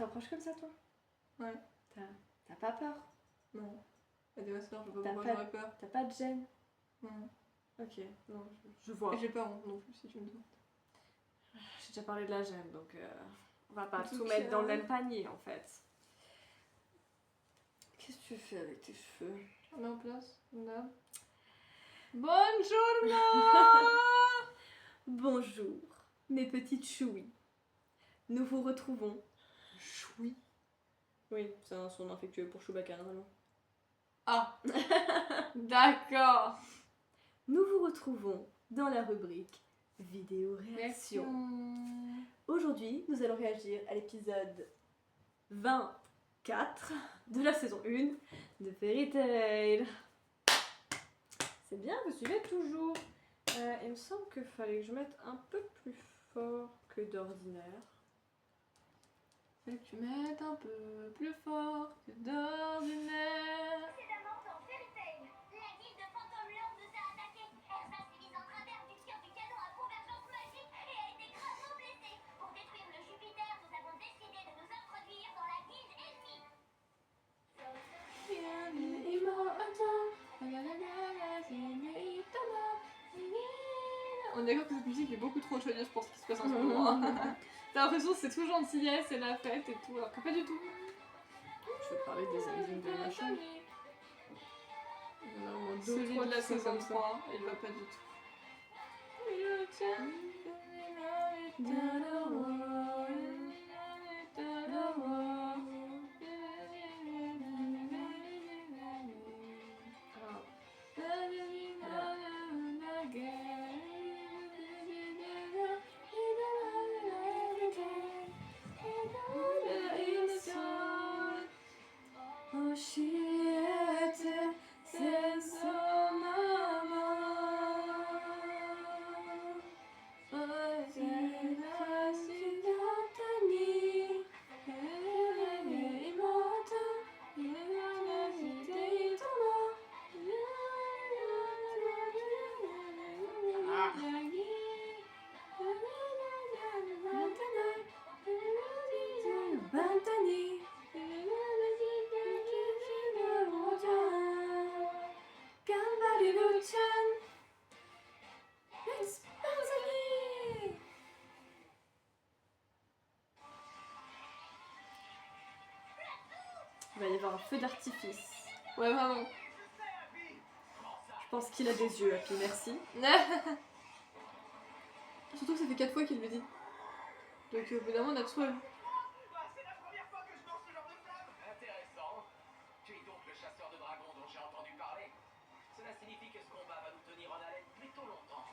rapproches comme ça, toi? Ouais. T'as pas peur? Non. Elle dit, ouais, c'est non, je vois pas T'as pourquoi pas- j'aurais peur. T'as pas de gêne? Non. Ok, non, je vois. Et j'ai pas honte non plus, si tu me demandes. J'ai déjà parlé de la gêne, donc on va pas En tout tout mettre cas- dans le même panier, en fait. Qu'est-ce que tu fais avec tes cheveux? On met en place. Là. Bonjour. Bonjour, mes petites chouis. Nous vous retrouvons. Choui. Oui, c'est un son affectueux pour Chewbacca, normalement. Ah. D'accord. Nous vous retrouvons dans la rubrique vidéo réaction. Aujourd'hui, nous allons réagir à l'épisode 24 de la saison 1 de Fairy Tail. C'est bien, vous suivez toujours. Il me semble qu'il fallait que je mette un peu plus fort que d'ordinaire. Fais que tu mettes un peu plus fort que d'ordinaire. Précédemment dans Fairy Tail, la guilde de Phantom Lord nous a attaqués. Erza s'est mise en travers du tir du canon à convergence magique et a été gravement blessée. Pour détruire le Jupiter, nous avons décidé de nous introduire dans la guilde ennemie. On est d'accord que cette musique est beaucoup trop joyeuse pour ce qui se passe en ce moment. T'as l'impression que c'est tout gentillesse, c'est la fête et tout, alors que pas du tout. Je vais te parler des endings de machin. Il y en a au moins deux ou Celui trois de la qui sont saison comme ça. 3, il va pas du tout. Il va y avoir un feu d'artifice. Ouais, vraiment. Je pense qu'il a des yeux, Happy, merci. Surtout que ça fait 4 fois qu'il le dit. Donc évidemment, Natsu, elle... C'est la première fois que je lance ce genre de flamme. Intéressant. Tu es donc le chasseur de dragons dont j'ai entendu parler. Cela signifie que ce combat va nous tenir en haleine plutôt longtemps.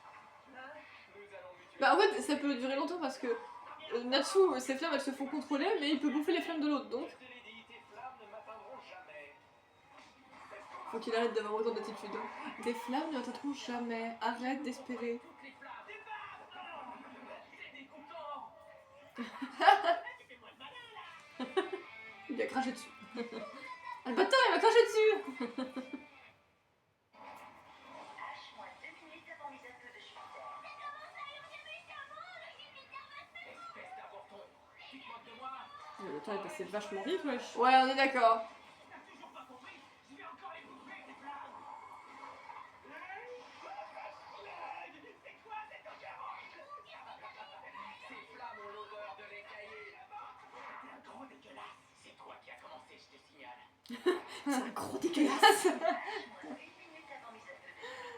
Nous allons mutuellement... Bah en fait, ça peut durer longtemps parce que Natsu, ses flammes, elles se font contrôler, mais il peut bouffer les flammes de l'autre, donc... Les déités flammes ne m'atteindront jamais. Faut qu'il arrête d'avoir autant d'attitude. Tes flammes ne t'atteindront jamais. Arrête d'espérer. Toutes les flammes. Des barres. C'est dégoûtant. Il lui a craché dessus. Ah, le bâtard, il m'a craché dessus. H moins 2 minutes avant mise à feu de Jupiter. Espèce d'avorton. Tu te moques de moi? Le temps est passé vachement vite, wesh. Ouais, on est d'accord. T'as toujours pas compris? Je vais encore les bouffer, ces flammes. C'est quoi cette odeur? Ces flammes ont l'odeur de l'écaillé. T'es un gros dégueulasse. C'est toi qui as commencé, je te signale. C'est un gros dégueulasse. H moins 1 minute avant mise à feu de Jupiter.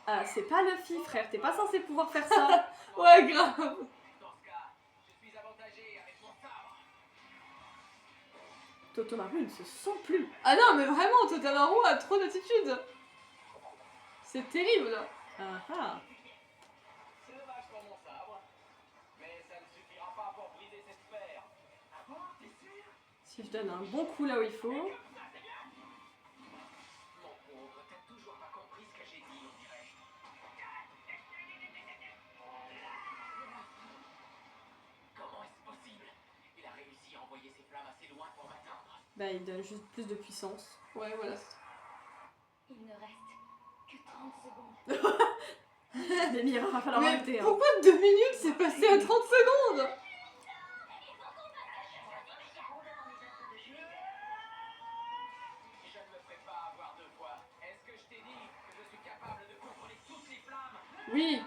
Ah, c'est pas Luffy, frère. T'es pas censé pouvoir faire ça. Ouais, grave. Dans ce cas, je suis avantagé avec mon sabre. Totomaru ne se sent plus. Ah non, mais vraiment, Totamaru a trop d'attitude. C'est terrible. Ah ah. C'est dommage pour mon sabre. Mais ça ne suffira pas pour briser cette sphère. Ah bon, t'es sûr? Si je donne un bon coup là où il faut. Mon pauvre, t'as toujours pas compris ce que j'ai dit, on dirait. Comment est-ce possible? Il a réussi à envoyer ses flammes assez loin pour m'atteindre. Bah, il donne juste plus de puissance. Ouais, voilà. Il ne reste que 30 secondes. Les miracles, il va falloir Mais arrêter. Hein. pourquoi 2 minutes c'est passé à 30 secondes? Oui.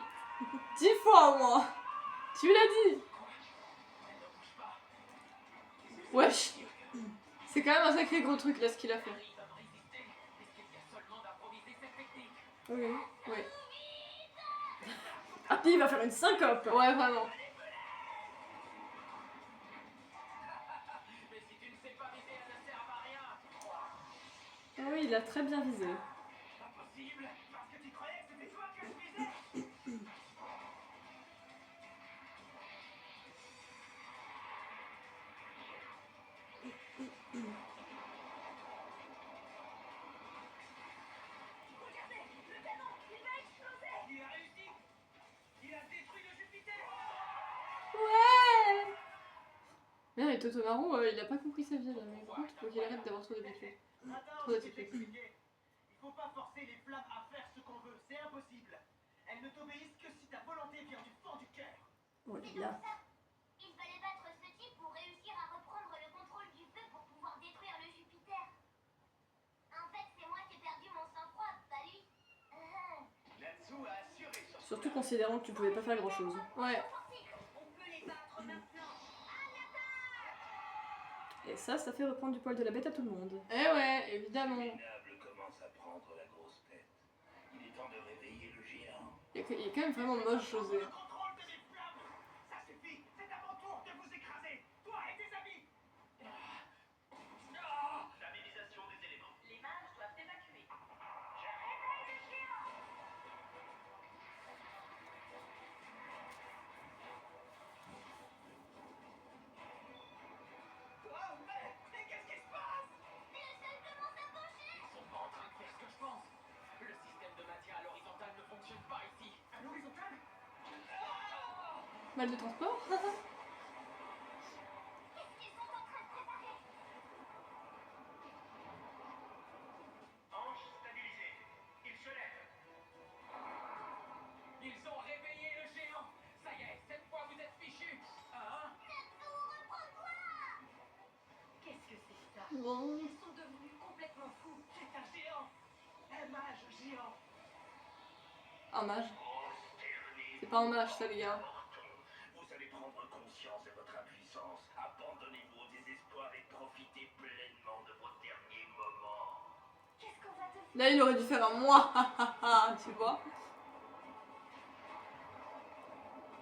10 fois au moins. Tu l'as dit. Wesh. C'est quand même un sacré gros truc là ce qu'il a fait. Oui. Oui. Ah, puis il va faire une syncope. Ouais, vraiment. Mais si tu ne sais pas viser, elle ne sert à rien. Ah oui, il a très bien visé. Impossible, parce que tu croyais que c'était toi que je visais. Regardez, le canon, il va exploser. Il a réussi. Il a détruit le Jupiter. Ouais. Merde, et Totomaru, il a pas compris sa vie là. Mais par contre, faut qu'il arrête d'avoir trop d'habitude. Attends, Trop je vais d'attitude. t'expliquer. Il faut pas forcer les flammes à faire ce qu'on veut, c'est impossible. Elles ne t'obéissent que si ta volonté vient du fond du cœur. Oh C'est là. comme ça. Il fallait battre ce type pour réussir à reprendre le contrôle du feu pour pouvoir détruire le Jupiter. En fait, c'est moi qui ai perdu mon sang-froid, pas lui. Natsu a assuré sur son Surtout considérant que tu pouvais pas faire grand chose. Ouais. On peut les battre maintenant. Et ça fait reprendre du poil de la bête à tout le monde. Eh ouais, évidemment. Minable commence à prendre la grosse tête. Il est temps de réveiller le géant. Il est quand même vraiment moche, José. Le contrôle de mes flammes. Ça suffit, c'est à mon tour de vous écraser. Toi et tes amis. Stabilisation des éléments. Les mages doivent évacuer. Oh, mais qu'est-ce qui se passe? Mais le sol commence à pencher. Ils sont pas en train de faire ce que je pense. Le système de maintien à l'horizontale ne fonctionne pas ici. À l'horizontale? Mal de transport. Qu'est-ce qu'ils sont en train de préparer? Ange stabilisé. Il se lève. Ils ont réveillé le géant. Ça y est, cette fois vous êtes fichus. Hein? Natsu, reprends-toi. Qu'est-ce que c'est ça? Bon. Ils sont devenus complètement fous. C'est un géant. Un mage géant. Un mage. C'est pas un mage, ça, les gars. Vous allez prendre conscience de votre impuissance. Abandonnez-vous au désespoir et profitez pleinement de vos derniers moments. Qu'est-ce qu'on va devenir? Là, il aurait dû faire un moi. Tu vois.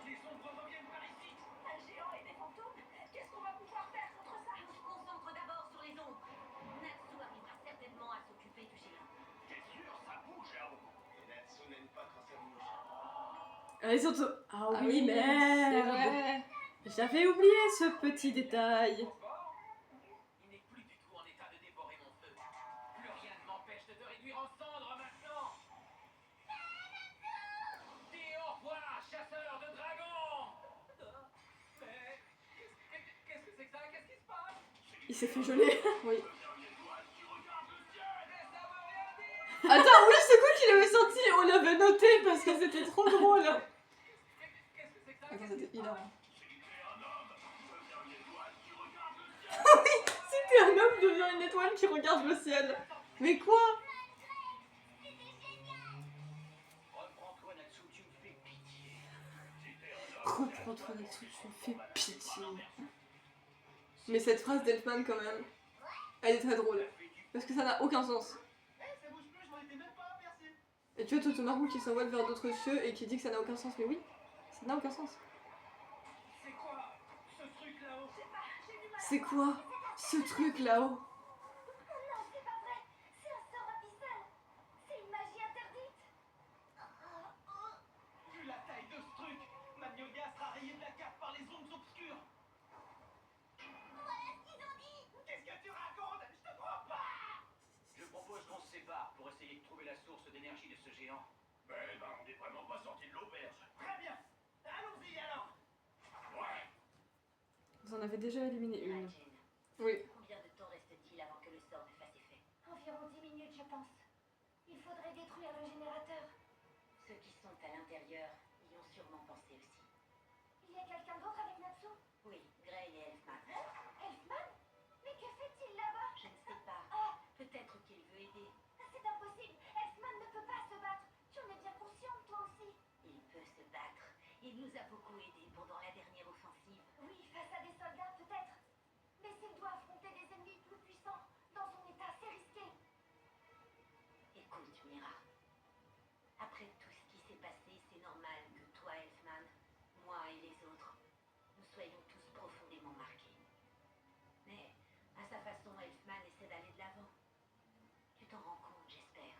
Les ombres reviennent par ici. Un géant et des fantômes? Qu'est-ce qu'on va pouvoir faire contre ça? On se concentre d'abord sur les ombres. Natsu arrivera certainement à s'occuper du géant. T'es sûr, ça bouge là-haut. Et Natsu n'aime pas quand ça bouge. Ah, et surtout... Ah oui, c'est merde. vrai. J'avais oublié ce petit détail. Il n'est plus du tout en état de dévorer mon feu. Plus rien ne m'empêche de te réduire en cendres maintenant. Dis au revoir, chasseur de dragons. Mais qu'est-ce que c'est que ça? Qu'est-ce qui se passe? Il s'est fait geler. Oui. Tu regardes le ciel et ça veut rien dire. Attends, oui, c'est quoi qu'il avait sorti? On l'avait noté parce que c'était trop drôle. Qu'est-ce que c'est que ça? Attends, c'était hilarant. C'était un homme. Devient une étoile qui regarde le ciel. C'était un homme devient une étoile qui regarde le ciel. Mais quoi? Reprends-toi, Natsu, tu me fais pitié. C'était un homme. Reprends-toi là-dessous, tu me fais pitié. Mais cette phrase d'Elfman, quand même, elle est très drôle. Parce que ça n'a aucun sens. Ça bouge plus, je m'en étais même pas aperçu. Et tu vois Totomaru qui s'envole vers d'autres cieux et qui dit que ça n'a aucun sens. Mais oui, ça n'a aucun sens. C'est quoi ce truc là-haut? C'est quoi ce truc là-haut? Non, c'est pas vrai. C'est un sort abyssal. C'est une magie interdite. Vu la taille de ce truc, Magnolia sera rayée de la carte par les ondes obscures. Voilà ce qu'ils ont dit. Qu'est-ce que tu racontes? Je te crois pas. Je propose qu'on se sépare pour essayer de trouver la source d'énergie de ce géant. Ben, on n'est vraiment pas sorti de l'auberge. Très bien. Allons-y alors. Ouais. Vous en avez déjà éliminé une. Jin, Oui. combien de temps reste-t-il avant que le sort ne fasse effet? Environ 10 minutes, je pense. Il faudrait détruire le générateur. Ceux qui sont à l'intérieur y ont sûrement pensé aussi. Il y a quelqu'un d'autre avec Natsu? Oui, Gray et Elfman. Elfman? Mais que fait-il là-bas? Je ne sais pas. Ah, Peut-être qu'il veut aider. c'est impossible. Elfman ne peut pas se battre. Tu en es bien consciente, toi aussi. Il Il nous a beaucoup aidés pendant la dernière offensive. Oui, face à des soldats peut-être. Mais s'il doit affronter des ennemis plus puissants, dans son état, c'est risqué. Écoute, Mira. Après tout ce qui s'est passé, c'est normal que toi, Elfman, moi et les autres, nous soyons tous profondément marqués. Mais, à sa façon, Elfman essaie d'aller de l'avant. Tu t'en rends compte, j'espère.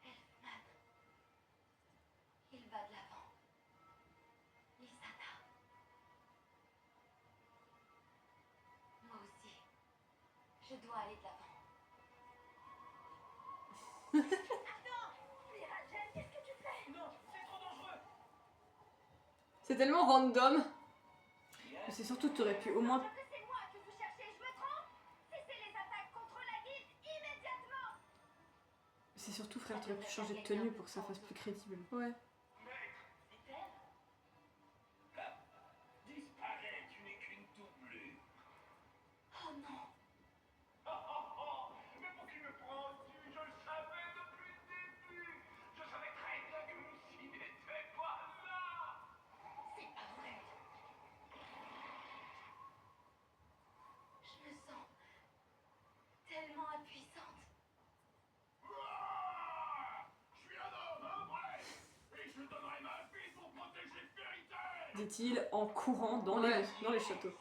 Elfman. Il va de l'avant. Lysana. Moi aussi. Je dois aller de l'avant. Attends! Mira-Jane, qu'est-ce que tu fais? Non, c'est trop dangereux. C'est tellement random. Mais c'est surtout que t'aurais pu au moins. Que c'est moi que vous cherchez, je me trompe? Cessez les attaques contre la guilde immédiatement! C'est surtout, frère, t'aurais pu changer de tenue pour que ça fasse plus crédible. Ouais. C'est elle? Disparaît, tu n'es qu'une doublure. Oh non! Mais pour qui me prends-tu? Je le savais depuis le début. Je savais très bien que Lucie n'était pas là. C'est pas vrai! Je me sens tellement impuissante. Je suis un homme, un vrai. Et je donnerai ma vie pour protéger Fairy Tail. Dit-il en courant dans Ouais. les châteaux.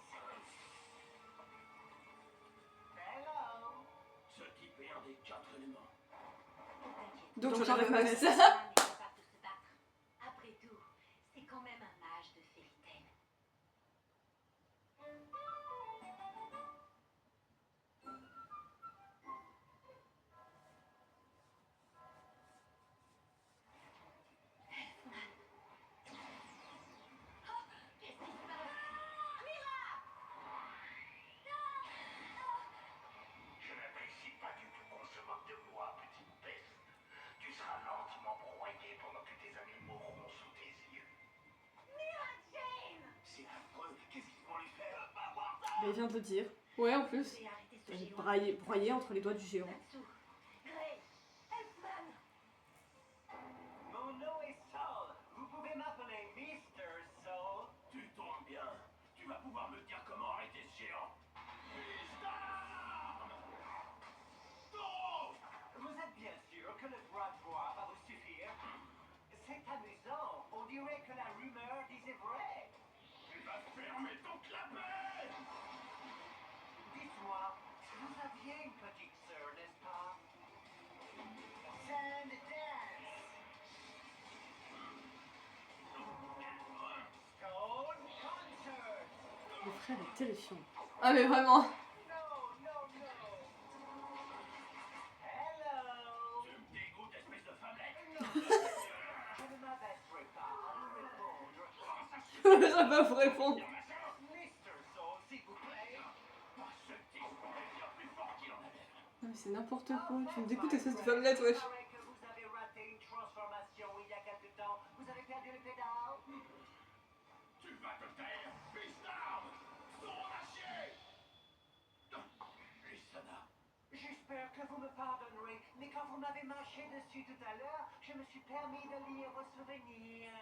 Hello. Ce type est un des 4 éléments. Donc, Donc, j'enlève ma veste. Elfman n'est pas capable de se battre. Après tout, c'est quand même un mage de Fairy Tail. Qu'est-ce qui se passe? Mira! Je n'apprécie pas du tout qu'on se moque de moi, petite peste. Tu seras lentement broyée pendant que tes amis mourront sous tes yeux. Mira-Jane! C'est affreux. Qu'est-ce qu'ils vont lui faire? Pas voir ça. Mais il vient de le dire. Ouais, en plus. J'ai arrêté ce Elle est géant. broyée entre les doigts du géant. Natsu, Grey! Elfman! Mon nom est Saul. Vous pouvez m'appeler Mr. Saul. Tu tombes bien. Tu vas pouvoir me dire comment arrêter ce géant. Wisdom! Non! Vous êtes bien sûr que le bras droit va vous suffire? C'est amusant. On dirait que la rumeur disait vrai. Tu vas fermer ton clapet! Dites-moi, vous aviez une petite sœur, n'est-ce pas? Sand Dance! Stone Concert! Le frère est terrifiant. Ah, mais vraiment. No, no, no! Hello! Tu me dégoûtes, espèce de femmelette! Je ne m'abaisserai pas à vous répondre. Ça va vous répondre. Mr. Soul, s'il vous plaît! Ce type est bien plus fort qu'il en a l'air. Non, mais c'est n'importe quoi. Tu me dégoûtes, espèce de femmelette, wesh. Il paraît que vous avez raté une transformation il y a quelque temps. Vous avez perdu le pédale. Tu vas te taire, Bistarde! Son acier! Lysana. J'espère que vous me pardonnerez, mais quand vous m'avez marché dessus tout à l'heure, je me suis permis de lire vos souvenirs.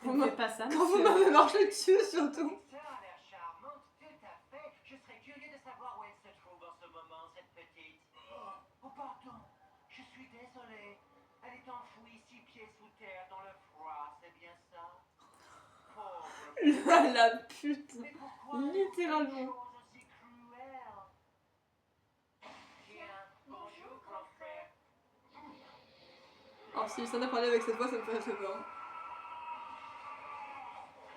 Vous ne faites pas ça, Quand vous monsieur. m'avez marché dessus, surtout. Votre sœur a l'air charmante, tout à fait. Je serais curieux de savoir où elle se trouve en ce moment, cette petite. Oh, pardon. Je suis désolé. Elle est enfouie 6 pieds sous terre dans le froid, c'est bien ça? Pauvre. La pute. Mais pourquoi Littéralement. des choses aussi cruelles? Tiens, bonjour, grand frère. Alors, si ça n'a parlé avec cette voix, ça me ferait très peur.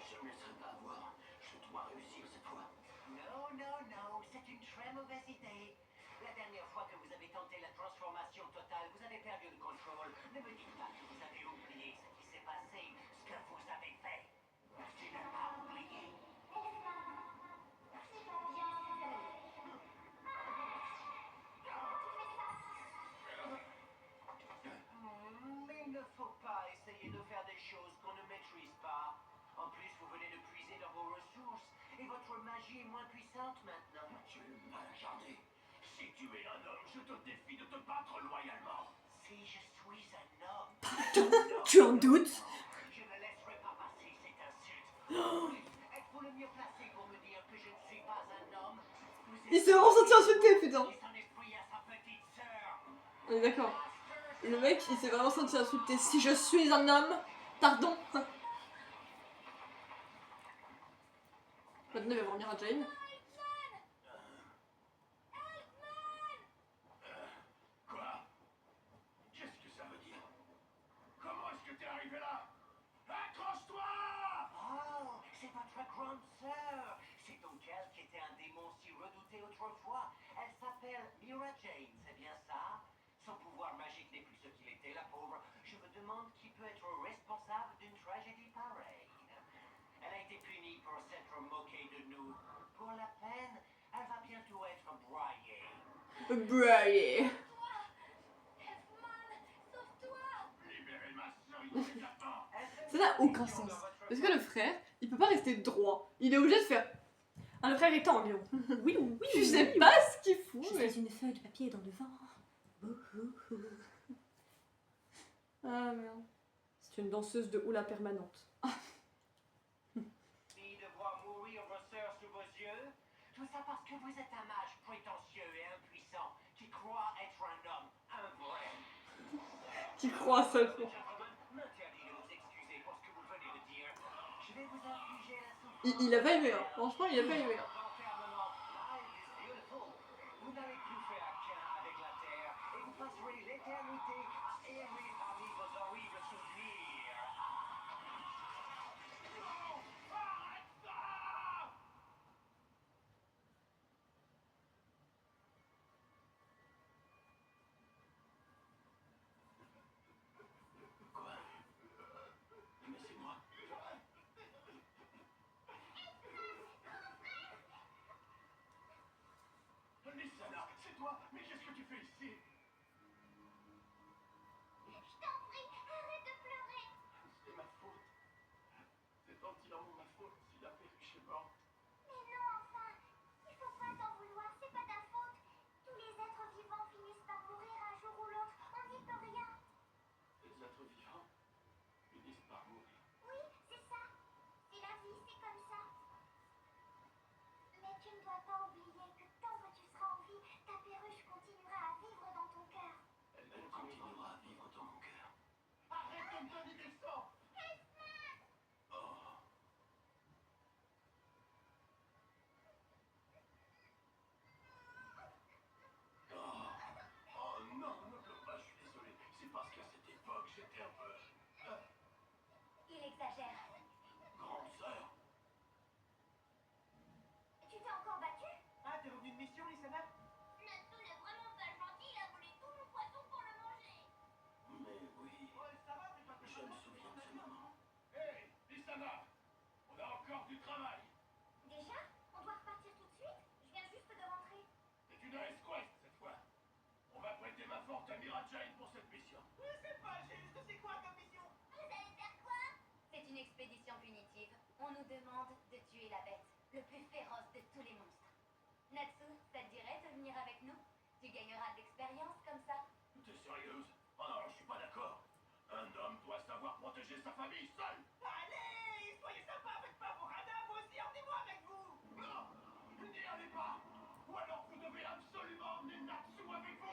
Je ne me laisserai pas avoir. Je dois réussir cette fois. Non, non, non, c'est une très mauvaise idée. La dernière fois que vous avez tenté la transformation totale, vous avez perdu le contrôle. Ne me dites pas que vous avez oublié ce qui s'est passé, ce que vous avez fait. Tu n'as pas oublié. C'est pas bien, Mais il ne faut pas essayer de faire des choses qu'on ne maîtrise pas. En plus, vous venez de puiser dans vos ressources et votre magie est moins puissante maintenant. Tu es mal incarné. Si tu es un homme, je te défie de te battre loyalement. Si je suis un Tu en doutes? Je ne laisserai pas passer cette insulte. Êtes-vous le mieux placé pour me dire que je ne suis pas un homme? Il s'est vraiment senti insulté, putain. Qui s'en est pris à sa petite sœur. On est d'accord. Le mec, il s'est vraiment senti insulté. Si je suis un homme, pardon. Maintenant, il va revenir à Jane. Quoi? Qu'est-ce que ça veut dire? Comment est-ce que t'es arrivé là? Accroche-toi! Oh, c'est votre grande sœur. C'est donc elle qui était un démon si redouté autrefois. Elle s'appelle Mira Jane, c'est bien ça? Son pouvoir magique n'est plus ce qu'il était, la pauvre. Je me demande qui peut être responsable d'une tragédie pareille. Elle a été punie pour s'être moquée de nous. Pour la peine, elle va bientôt être broyée. Braille. Libérez ma sœur immédiatement. Ça n'a aucun sens. Parce que le frère, il peut pas rester droit. Il est obligé de faire. Ah, le frère est angle. Oui, oui. Je sais pas ce qu'il fout, Je mais. suis une feuille de papier dans le vent. Ah merde. C'est une danseuse de hula permanente. Fille de voir mourir vos sœurs sous vos yeux. Tout ça parce que vous êtes un mage prétentieux et impuissant qui croit être un homme, un vrai. Qui croit ça. Le gentleman m'interdit de vous excuser pour ce que vous venez de dire. Je vais vous infliger la souffrance. Il a pas aimé, hein. Franchement, il a pas aimé. Hein. L'enfermement. Life is beautiful. Vous n'allez plus faire qu'un avec la terre et vous passerez l'éternité à errer parmi vos horribles souvenirs. Non! Arrête ça! Quoi? Mais c'est moi. Lissana, c'est toi? Mais qu'est-ce que tu fais ici? Je t'en prie, arrête de pleurer. C'est ma faute. C'est entièrement ma faute si la perruche est morte. Mais non, enfin, il faut pas t'en vouloir, c'est pas ta faute. Tous les êtres vivants finissent par mourir un jour ou l'autre, on n'y peut rien. Les êtres vivants finissent par mourir. Oui, c'est ça. C'est la vie, c'est comme ça. Mais tu ne dois pas oublier que tant que tu seras en vie, ta perruche continuera à vivre dans ton cœur. Elle continuera à vivre dans mon cœur. Arrête de me donner des sangs! Oh. Oh non, ne pleure pas, je suis désolé. C'est parce qu'à cette époque, j'étais un peu... Il exagère. grande sœur. Tu t'es encore battu? Ah, t'es revenu de mission, Lissana? Natsu n'est vraiment pas gentil, il a volé tout mon poisson pour le manger. Mais oui, je me souviens de ce moment. Hé, Lissana, on a encore du travail. Déjà? On doit repartir tout de suite? Je viens juste de rentrer. C'est une AS Quest cette fois. On va prêter main forte à Mira Jane pour cette mission. Oui, c'est pas juste, c'est quoi comme mission? Vous allez faire quoi? C'est une expédition punitive. On nous demande de tuer la bête, le plus féroce de tous les monstres. Natsu, ça te dirait de venir avec nous? Tu gagneras de l'expérience comme ça. T'es sérieuse? Oh non, je suis pas d'accord. Un homme doit savoir protéger sa famille seul. Allez, soyez sympa avec Pavorana, vous aussi, emmenez-moi avec vous. Non, n'y allez pas. Ou alors vous devez absolument emmener Natsu avec vous.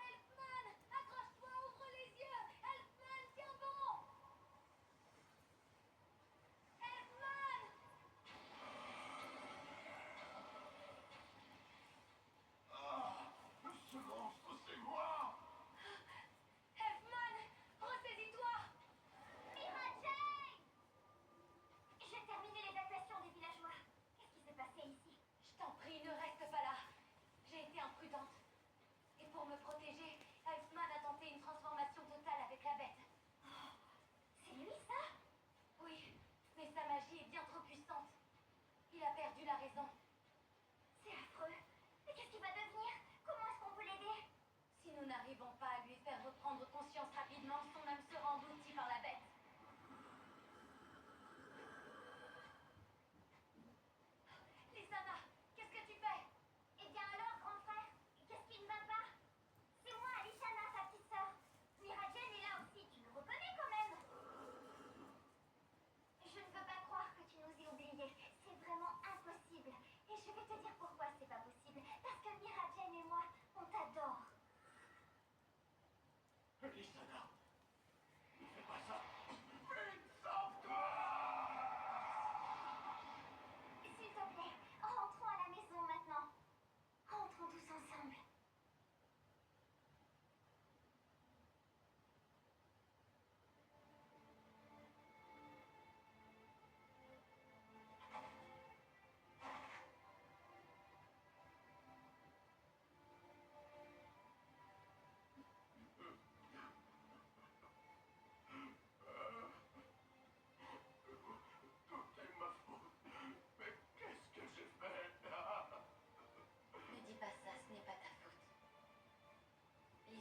Elfman, accroche-toi, ouvre les yeux. Elfman, tiens bon. Elfman. Ce monstre, c'est moi. Elfman, ressaisis-toi. Mira Jane. J'ai terminé l'évacuation des villageois. Qu'est-ce qui s'est passé ici? Je t'en prie, ne reste pas là. J'ai été imprudente. Et pour me protéger, Elfman a tenté une transformation totale avec la bête. C'est lui, ça? Oui, mais sa magie est bien trop puissante. Il a perdu la raison. C'est affreux. Mais qu'est-ce qu'il va devenir? Comment est-ce qu'on peut l'aider? Si nous n'arrivons pas à lui faire reprendre conscience rapidement, son âme sera engloutie par la bête.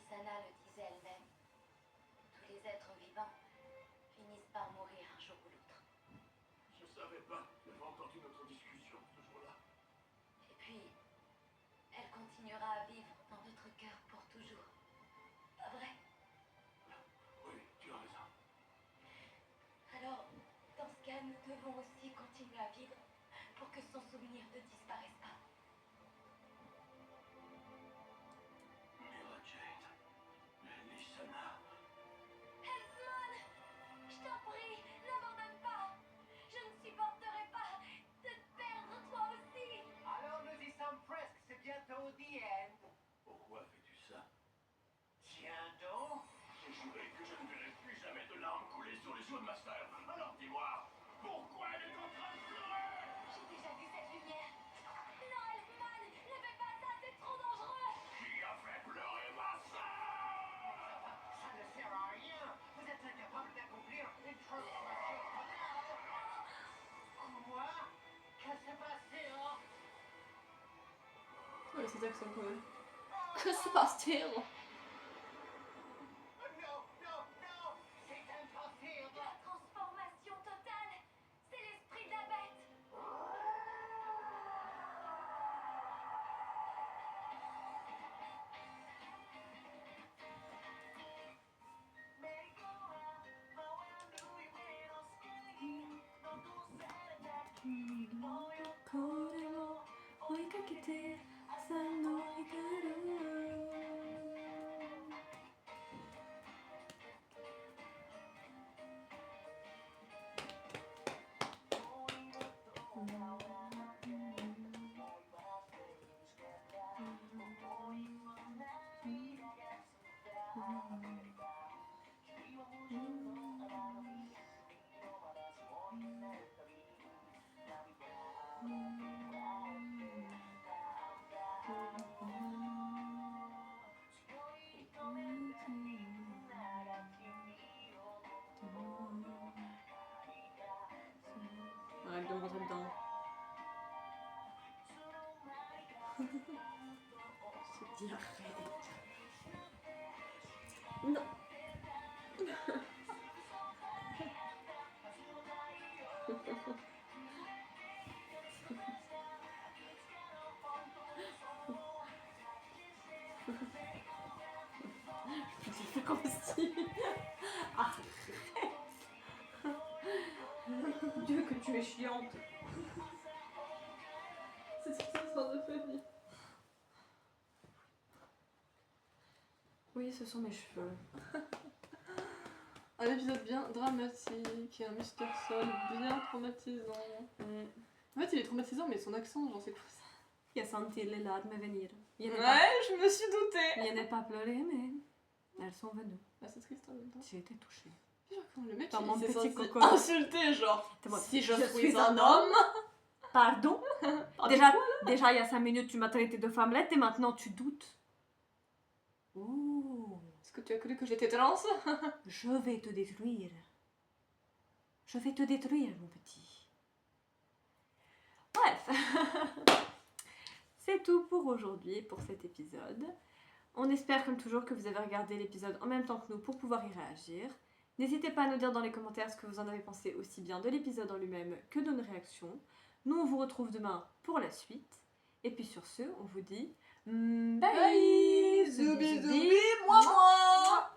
Sana le disait elle-même, tous les êtres vivants finissent par mourir un jour ou l'autre. Je savais pas. J'avais entendu notre discussion ce jour-là. Et puis, elle continuera à vivre dans notre cœur pour toujours. Pas vrai? Oui, tu as raison. Alors, dans ce cas, nous devons aussi continuer à vivre pour que son souvenir ne disparaisse pas. Mira Jade. Lysana. Elfman, je t'en prie, n'abandonne pas. Je ne supporterai pas de te perdre toi aussi. Alors nous y sommes presque. C'est bientôt the end. Pourquoi fais-tu ça? Tiens donc. J'ai juré que je ne verrais plus jamais de larmes couler sur les joues de ma sœur. Alors dis-moi, pourquoi elle est en train de pleurer? J'ai déjà vu cette lumière. Non, Elfman, ne fais pas ça, c'est trop dangereux. Qui a fait pleurer ma sœur? Ça ne sert à rien. Vous êtes incapable d'accomplir une transformation totale. Quoi? Qu'est-ce qui s'est passé, hein? Ouais, c'est ça que c'est quand même. Que se passe-t-il? Non, non, non. C'est impossible. La transformation totale, c'est l'esprit de la bête. Arrête de me rentrer dedans. Je dis arrête. Non. Je fais comme si. Arrête. Dieu que tu es chiante. C'est une histoire de famille. Oui, ce sont mes cheveux. Un épisode bien dramatique et un Mr. Sol bien traumatisant. En fait, il est traumatisant, mais son accent, genre, c'est quoi ça? Jag senti les larmes venir. Ouais, je me suis doutée! Je n'ai pas pleuré, mais elles sont venues. Bah, c'est triste en même temps. J'ai été touchée. Genre, comme le mec, Dans il mon s'est petit senti cocon. insulté, genre. C'est moi. Si je Je suis suis un un homme. Pardon? Ah, Déjà, il y a 5 minutes, tu m'as traité de femmelette et maintenant tu doutes. Ouh, Est-ce que tu as cru que j'étais trans? je vais te détruire. Je vais te détruire, mon petit. Bref. C'est tout pour aujourd'hui, pour cet épisode. On espère comme toujours que vous avez regardé l'épisode en même temps que nous pour pouvoir y réagir. N'hésitez pas à nous dire dans les commentaires ce que vous en avez pensé aussi bien de l'épisode en lui-même que de nos réactions. Nous, on vous retrouve demain pour la suite. Et puis sur ce, on vous dit bye. Zoubi zoubi, moi moi.